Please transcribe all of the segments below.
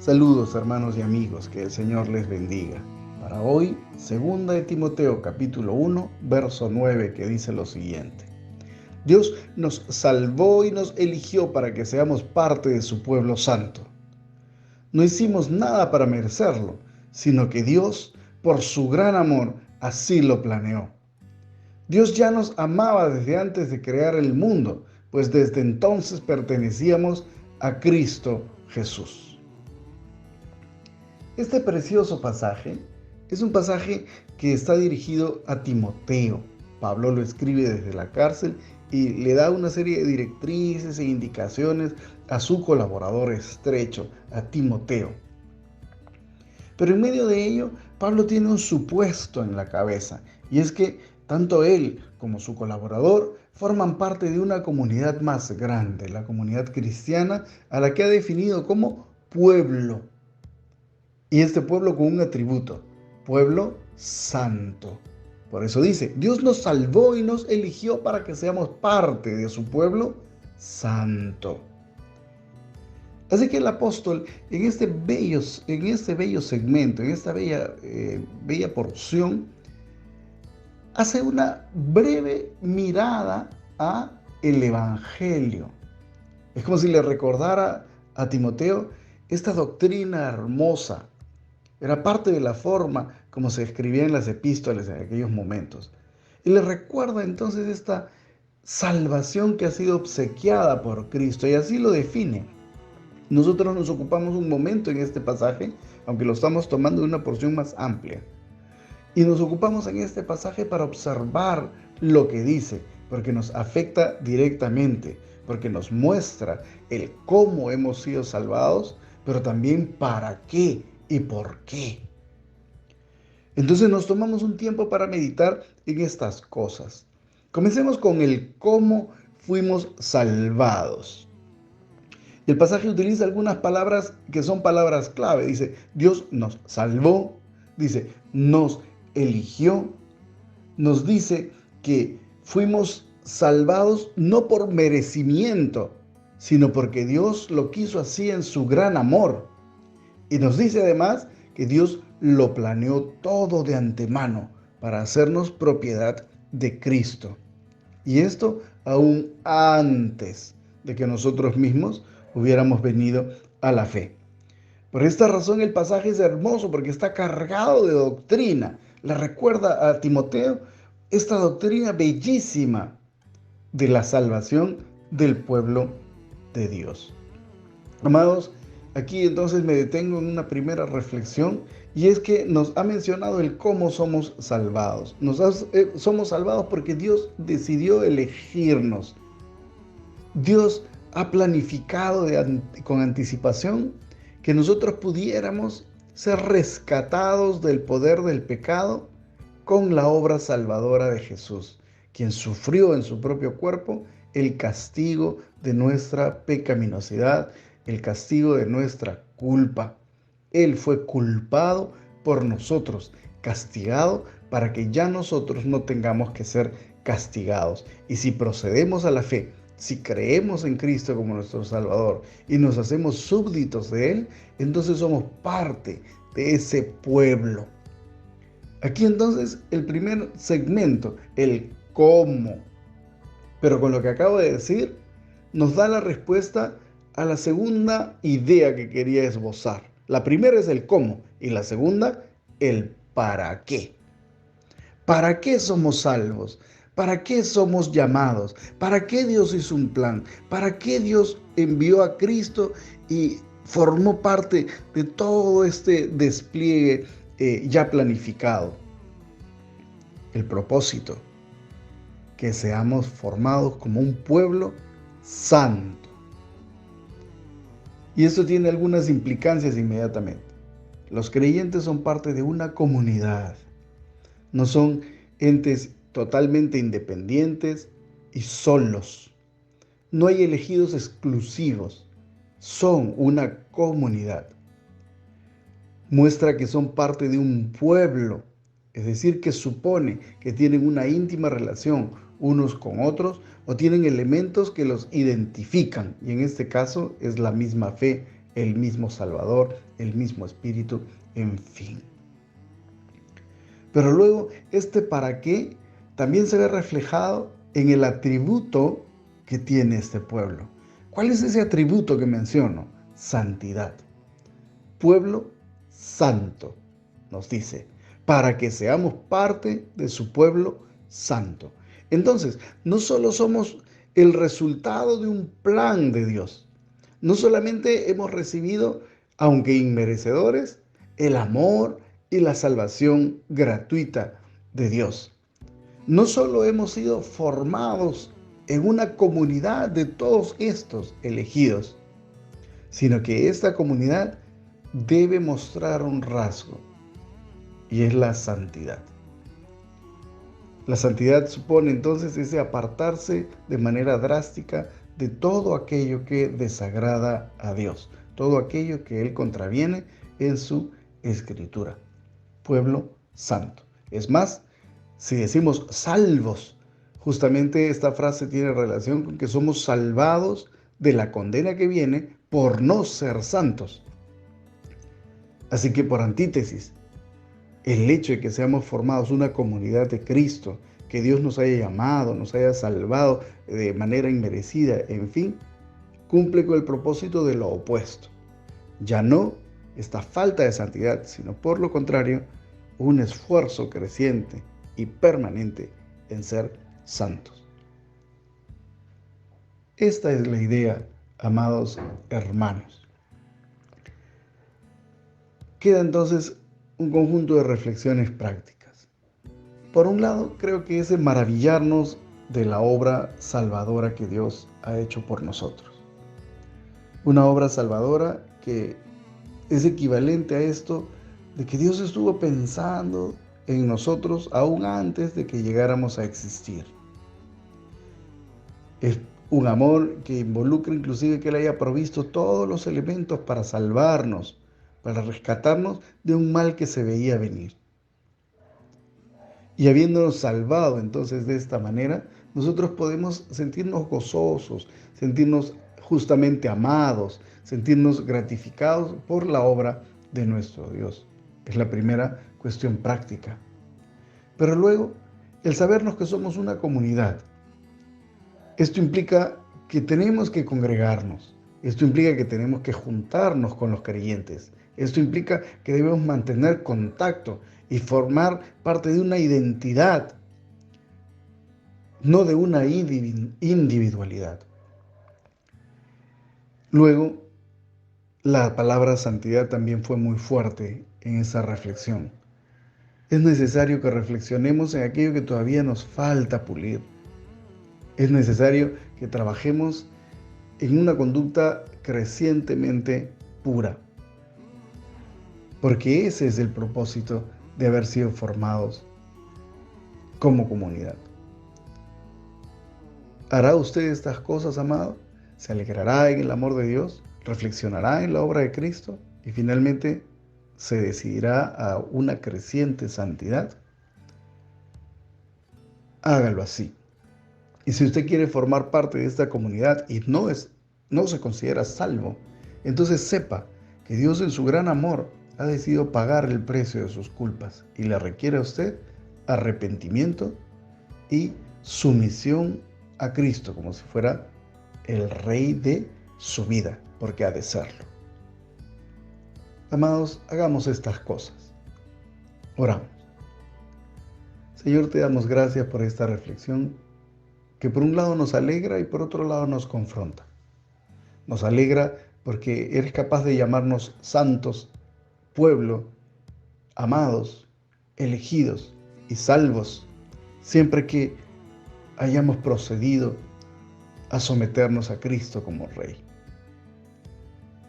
Saludos hermanos y amigos, que el Señor les bendiga. Para hoy, 2 de Timoteo capítulo 1, verso 9, que dice lo siguiente. Dios nos salvó y nos eligió para que seamos parte de su pueblo santo. No hicimos nada para merecerlo, sino que Dios, por su gran amor, así lo planeó. Dios ya nos amaba desde antes de crear el mundo, pues desde entonces pertenecíamos a Cristo Jesús. Este precioso pasaje es un pasaje que está dirigido a Timoteo. Pablo lo escribe desde la cárcel y le da una serie de directrices e indicaciones a su colaborador estrecho, a Timoteo. Pero en medio de ello, Pablo tiene un supuesto en la cabeza, y es que tanto él como su colaborador forman parte de una comunidad más grande, la comunidad cristiana, a la que ha definido como pueblo. Y este pueblo con un atributo, pueblo santo. Por eso dice, Dios nos salvó y nos eligió para que seamos parte de su pueblo santo. Así que el apóstol en este bello segmento, en esta bella porción, hace una breve mirada a el Evangelio. Es como si le recordara a Timoteo esta doctrina hermosa. Era parte de la forma como se escribía en las epístolas en aquellos momentos. Y le recuerda entonces esta salvación que ha sido obsequiada por Cristo, y así lo define. Nosotros nos ocupamos un momento en este pasaje, aunque lo estamos tomando de una porción más amplia. Y nos ocupamos en este pasaje para observar lo que dice, porque nos afecta directamente, porque nos muestra el cómo hemos sido salvados, pero también para qué y por qué. Entonces nos tomamos un tiempo para meditar en estas cosas. Comencemos con el cómo fuimos salvados. El pasaje utiliza algunas palabras que son palabras clave. Dice, Dios nos salvó, dice, nos eligió, nos dice que fuimos salvados no por merecimiento, sino porque Dios lo quiso así en su gran amor. Y nos dice además que Dios lo planeó todo de antemano para hacernos propiedad de Cristo. Y esto aún antes de que nosotros mismos hubiéramos venido a la fe. Por esta razón el pasaje es hermoso porque está cargado de doctrina. Le recuerda a Timoteo esta doctrina bellísima de la salvación del pueblo de Dios. Amados, aquí entonces me detengo en una primera reflexión, y es que nos ha mencionado el cómo somos salvados. Somos salvados porque Dios decidió elegirnos. Dios ha planificado con anticipación que nosotros pudiéramos ser rescatados del poder del pecado con la obra salvadora de Jesús, quien sufrió en su propio cuerpo el castigo de nuestra pecaminosidad, el castigo de nuestra culpa. Él fue culpado por nosotros, castigado para que ya nosotros no tengamos que ser castigados. Y si procedemos a la fe, si creemos en Cristo como nuestro Salvador y nos hacemos súbditos de Él, entonces somos parte de ese pueblo. Aquí entonces el primer segmento, el cómo. Pero con lo que acabo de decir, nos da la respuesta a la segunda idea que quería esbozar. La primera es el cómo y la segunda, el para qué. ¿Para qué somos salvos? ¿Para qué somos llamados? ¿Para qué Dios hizo un plan? ¿Para qué Dios envió a Cristo y formó parte de todo este despliegue ya planificado? El propósito, que seamos formados como un pueblo santo. Y esto tiene algunas implicancias inmediatamente. Los creyentes son parte de una comunidad. No son entes totalmente independientes y solos. No hay elegidos exclusivos. Son una comunidad. Muestra que son parte de un pueblo, es decir, que supone que tienen una íntima relación unos con otros o tienen elementos que los identifican, y en este caso es la misma fe, el mismo Salvador, el mismo Espíritu, en fin. Pero luego, este para qué también se ve reflejado en el atributo que tiene este pueblo. ¿Cuál es ese atributo que menciono? Santidad. Pueblo santo, nos dice, para que seamos parte de su pueblo santo. Entonces, no solo somos el resultado de un plan de Dios, no solamente hemos recibido, aunque inmerecedores, el amor y la salvación gratuita de Dios. No solo hemos sido formados en una comunidad de todos estos elegidos, sino que esta comunidad debe mostrar un rasgo, y es la santidad. La santidad supone entonces ese apartarse de manera drástica de todo aquello que desagrada a Dios, todo aquello que Él contraviene en su escritura. Pueblo santo. Es más, si decimos salvos, justamente esta frase tiene relación con que somos salvados de la condena que viene por no ser santos. Así que por antítesis, el hecho de que seamos formados una comunidad de Cristo, que Dios nos haya llamado, nos haya salvado de manera inmerecida, en fin, cumple con el propósito de lo opuesto. Ya no esta falta de santidad, sino por lo contrario, un esfuerzo creciente y permanente en ser santos. Esta es la idea, amados hermanos. Queda entonces un conjunto de reflexiones prácticas. Por un lado, creo que es el maravillarnos de la obra salvadora que Dios ha hecho por nosotros. Una obra salvadora que es equivalente a esto de que Dios estuvo pensando en nosotros aún antes de que llegáramos a existir. Es un amor que involucra inclusive que Él haya provisto todos los elementos para salvarnos, para rescatarnos de un mal que se veía venir. Y habiéndonos salvado entonces de esta manera, nosotros podemos sentirnos gozosos, sentirnos justamente amados, sentirnos gratificados por la obra de nuestro Dios. Es la primera cuestión práctica. Pero luego, el sabernos que somos una comunidad. Esto implica que tenemos que congregarnos. Esto implica que tenemos que juntarnos con los creyentes. Esto implica que debemos mantener contacto y formar parte de una identidad, no de una individualidad. Luego, la palabra santidad también fue muy fuerte en esa reflexión. Es necesario que reflexionemos en aquello que todavía nos falta pulir. Es necesario que trabajemos en una conducta crecientemente pura, porque ese es el propósito de haber sido formados como comunidad. ¿Hará usted estas cosas, amado? ¿Se alegrará en el amor de Dios? ¿Reflexionará en la obra de Cristo? Y finalmente, ¿se decidirá a una creciente santidad? Hágalo así. Y si usted quiere formar parte de esta comunidad y no se considera salvo, entonces sepa que Dios en su gran amor ha decidido pagar el precio de sus culpas y le requiere a usted arrepentimiento y sumisión a Cristo como si fuera el Rey de su vida, porque ha de serlo. Amados, hagamos estas cosas. Oramos. Señor, te damos gracias por esta reflexión que por un lado nos alegra y por otro lado nos confronta. Nos alegra porque eres capaz de llamarnos santos, pueblo, amados, elegidos y salvos, siempre que hayamos procedido a someternos a Cristo como Rey.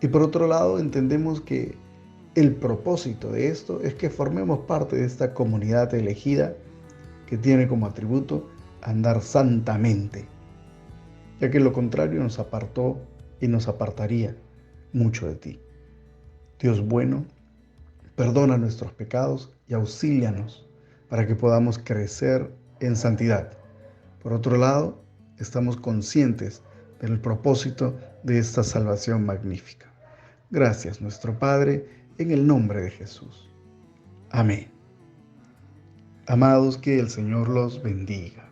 Y por otro lado, entendemos que el propósito de esto es que formemos parte de esta comunidad elegida que tiene como atributo andar santamente, ya que lo contrario nos apartó y nos apartaría mucho de ti. Dios bueno, perdona nuestros pecados y auxílianos para que podamos crecer en santidad. Por otro lado, estamos conscientes del propósito de esta salvación magnífica. Gracias, nuestro Padre, en el nombre de Jesús. Amén. Amados, que el Señor los bendiga.